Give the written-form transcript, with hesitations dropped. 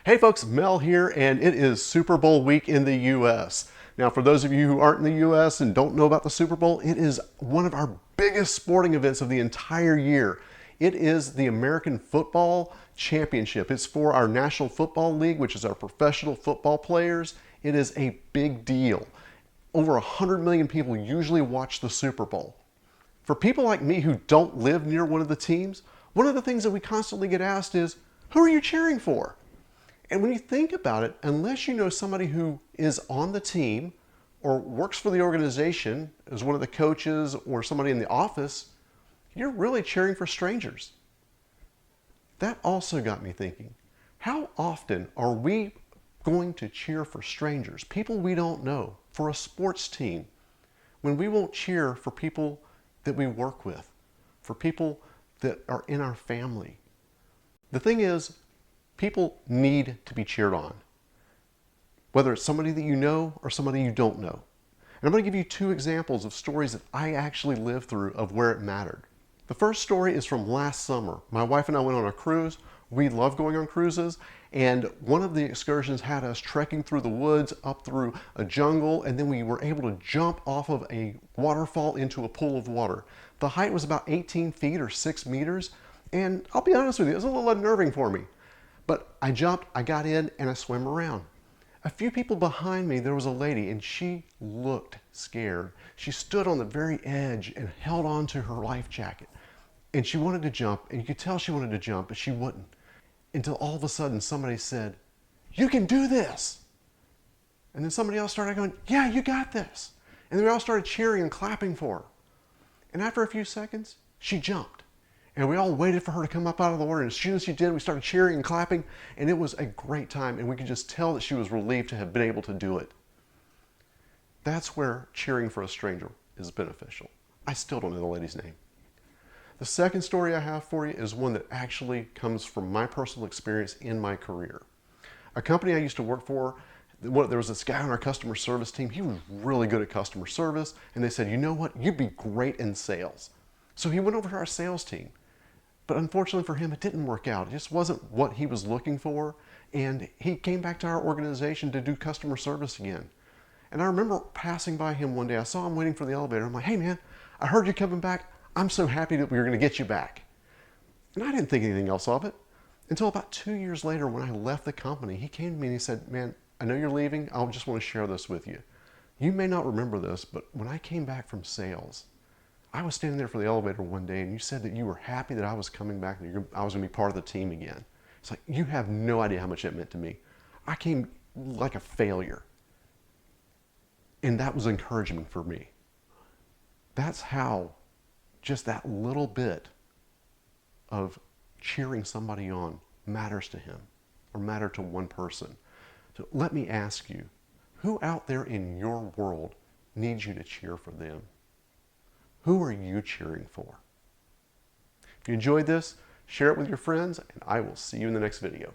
Hey folks, Mel here, and it is Super Bowl week in the U.S. Now, for those of you who aren't in the U.S. and don't know about the Super Bowl, it is one of our biggest sporting events of the entire year. It is the American Football Championship. It's for our National Football League, which is our professional football players. It is a big deal. Over 100 million people usually watch the Super Bowl. For people like me who don't live near one of the teams, one of the things that we constantly get asked is, who are you cheering for? And when you think about it, unless you know somebody who is on the team or works for the organization as one of the coaches or somebody in the office, you're really cheering for strangers. That also got me thinking, how often are we going to cheer for strangers, people we don't know, for a sports team, when we won't cheer for people that we work with, for people that are in our family? The thing is, people need to be cheered on, whether it's somebody that you know or somebody you don't know. And I'm going to give you two examples of stories that I actually lived through of where it mattered. The first story is from last summer. My wife and I went on a cruise. We love going on cruises, and one of the excursions had us trekking through the woods, up through a jungle, and then we were able to jump off of a waterfall into a pool of water. The height was about 18 feet or 6 meters, and I'll be honest with you, it was a little unnerving for me. But I jumped, I got in, and I swam around. A few people behind me, there was a lady, and she looked scared. She stood on the very edge and held on to her life jacket. And she wanted to jump, and you could tell she wanted to jump, but she wouldn't. Until all of a sudden somebody said, "You can do this." And then somebody else started going, "Yeah, you got this." And then we all started cheering and clapping for her. And after a few seconds, she jumped. And we all waited for her to come up out of the water. And as soon as she did, we started cheering and clapping. And it was a great time. And we could just tell that she was relieved to have been able to do it. That's where cheering for a stranger is beneficial. I still don't know the lady's name. The second story I have for you is one that actually comes from my personal experience in my career. A company I used to work for, there was this guy on our customer service team. He was really good at customer service. And they said, "You know what? You'd be great in sales." So he went over to our sales team. But unfortunately for him, it didn't work out. It just wasn't what he was looking for. And he came back to our organization to do customer service again. And I remember passing by him one day. I saw him waiting for the elevator. I'm like, "Hey man, I heard you coming back. I'm so happy that we were going to get you back." And I didn't think anything else of it until about 2 years later when I left the company. He came to me and he said, "Man, I know you're leaving. I just want to share this with you. You may not remember this, but when I came back from sales, I was standing there for the elevator one day and you said that you were happy that I was coming back, that I was going to be part of the team again." It's like, you have no idea how much that meant to me. I came like a failure. And that was encouragement for me. That's how just that little bit of cheering somebody on matters to him or matter to one person. So let me ask you, who out there in your world needs you to cheer for them? Who are you cheering for? If you enjoyed this, share it with your friends, and I will see you in the next video.